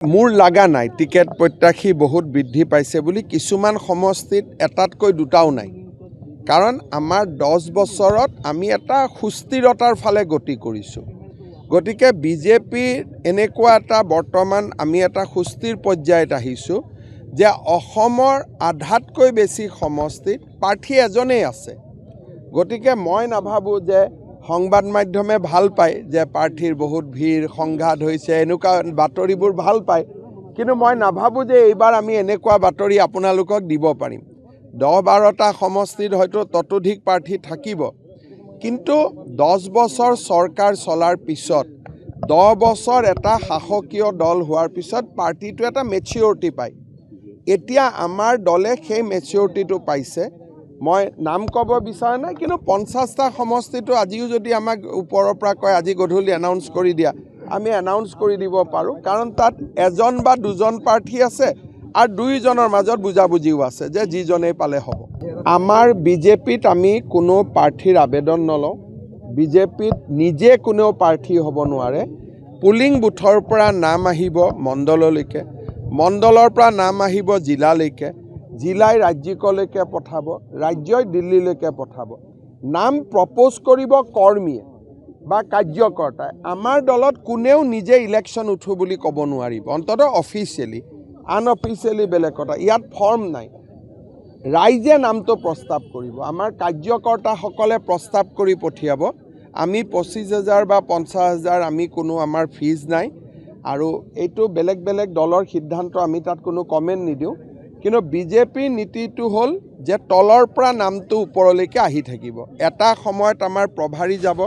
মোৰ লাগা নাই টিকেট প্ৰত্যাশী বহুত বৃদ্ধি পাইছে বুলি কিছুমান সমষ্টিত এটাতকৈ দুটাও নাই কাৰণ আমাৰ 10 বছৰত আমি এটা সুস্থিৰতাৰ ফালে গতি কৰিছোঁ গতিকে বিজেপি এনেকুৱা এটা বৰ্তমান আমি এটা সুস্থিৰ পৰ্যায়ত আহিছোঁ যে অসমৰ আধাতকৈ বেছি সমষ্টিত প্ৰাৰ্থী এজনেই আছে গতিকে মই নাভাবো যে সংবাদ মাধ্যমে ভাল পায় যে প্ৰাৰ্থীৰ বহুত ভিৰ সংঘাত হৈছে এনেকুৱা বাতৰিবোৰ ভাল পায় কিন্তু মই নাভাবো যে এইবাৰ আমি এনেকুৱা বাতৰি আপোনালোকক দিব পাৰিম 10-12টা সমষ্টিত হয়তো ততোধিক প্ৰাৰ্থী থাকিব কিন্তু 10 বছৰ চৰকাৰ চলাৰ পিছত 10 বছৰ এটা শাসকীয় দল হোৱাৰ পিছত পাৰ্টিটো এটা মেচিউৰিটি পায় এতিয়া আমাৰ দলে সেই মেচিউৰিটিটো পাইছে মই নাম ক'ব বিচৰা নাই কিন্তু 50টা সমষ্টিটো আজিও যদি আমাক ওপৰৰ পৰা কয় আজি গধূলি এনাউন্স কৰি দিয়া আমি এনাউন্স কৰি দিব পাৰোঁ কাৰণ তাত এজন বা দুজন প্ৰাৰ্থী আছে আৰু দুইজনৰ মাজত বুজাবুজিও আছে যে যিজনেই পালে হ'ব আমাৰ বিজেপিত আমি কোনো প্ৰাৰ্থীৰ আবেদন নলওঁ বিজেপিত নিজে কোনো প্ৰাৰ্থী হ'ব নোৱাৰে পুলিং বুথৰ পৰা নাম আহিব মণ্ডললৈকে মণ্ডলৰ পৰা নাম আহিব জিলালৈকে জিলাই ৰাজ্যিকলৈকে পঠাব ৰাজ্যই দিল্লীলৈকে পঠাব নাম প্ৰপ'জ কৰিব কৰ্মীয়ে বা কাৰ্যকৰ্তাই আমাৰ দলত কোনেও নিজে ইলেকশ্যন উঠো বুলি ক'ব নোৱাৰিব অন্ততঃ অফিচিয়েলি আনঅফিচিয়েলি বেলেগ কথা ইয়াত ফৰ্ম নাই ৰাইজে নামটো প্ৰস্তাৱ কৰিব আমাৰ কাৰ্যকৰ্তাসকলে প্ৰস্তাৱ কৰি পঠিয়াব আমি 25,000 বা 50,000 আমি কোনো আমাৰ ফিজ নাই আৰু এইটো বেলেগ বেলেগ দলৰ সিদ্ধান্ত আমি তাত কোনো কমেণ্ট নিদিওঁ কিন্তু বিজেপিৰ নীতিটো হ'ল যে তলৰ পৰা নামটো ওপৰলৈকে আহি থাকিব এটা সময়ত আমাৰ প্ৰভাৰী যাব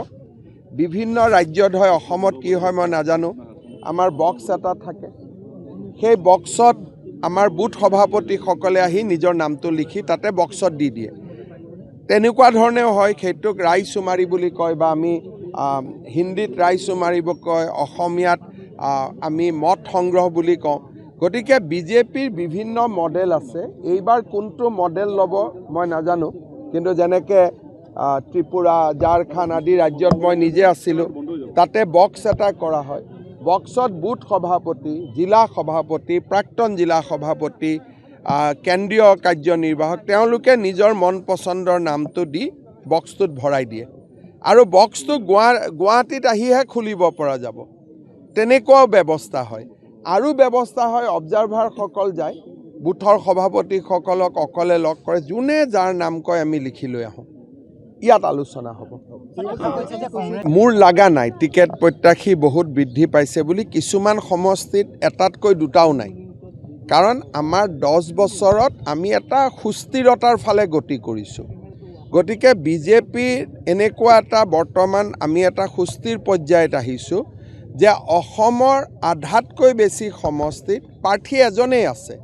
বিভিন্ন ৰাজ্যত হয় অসমত কি হয় মই নাজানো আমাৰ বক্স এটা থাকে সেই বক্সত আমাৰ বুথ সভাপতিসকলে আহি নিজৰ নামটো লিখি তাতে বক্সত দি দিয়ে তেনেকুৱা ধৰণেও হয় সেইটোক ৰাইচুমাৰি বুলি কয় বা আমি হিন্দীত ৰাইচুমাৰি কয় অসমীয়াত আমি মত সংগ্ৰহ বুলি কওঁ গতিকে বিজেপিৰ বিভিন্ন মডেল আছে এইবাৰ কোনটো মডেল ল'ব মই নাজানো কিন্তু যেনেকৈ ত্ৰিপুৰা ঝাৰখণ্ড আদি ৰাজ্যত মই নিজে আছিলোঁ তাতে বক্স এটা কৰা হয় বক্সত বুথ সভাপতি জিলা সভাপতি প্ৰাক্তন জিলা সভাপতি কেন্দ্ৰীয় কাৰ্যনিৰ্বাহক তেওঁলোকে নিজৰ মন পচন্দৰ নামটো দি বক্সটোত ভৰাই দিয়ে আৰু বক্সটো গুৱাহাটীত আহিহে খুলিব পৰা যাব তেনেকুৱাও ব্যৱস্থা হয় আৰু ব্যৱস্থা হয় অবজাৰভাৰসকল যায় বুথৰ সভাপতিসকলক অকলে লগ কৰে যোনে যাৰ নাম কয় আমি লিখি লৈ আহোঁ ইয়াত আলোচনা হ'ব মোৰ লাগা নাই টিকেট প্ৰত্যাশী বহুত বৃদ্ধি পাইছে বুলি কিছুমান সমষ্টিত এটাতকৈ দুটাও নাই কাৰণ আমাৰ 10 বছৰত আমি এটা সুস্থিৰতাৰ ফালে গতি কৰিছোঁ গতিকে বিজেপিৰ এনেকুৱা এটা বৰ্তমান আমি এটা সুস্থিৰ পৰ্যায়ত আহিছোঁ যে অসমৰ আধাতকৈ বেছি সমষ্টিত প্ৰাৰ্থী এজনেই আছে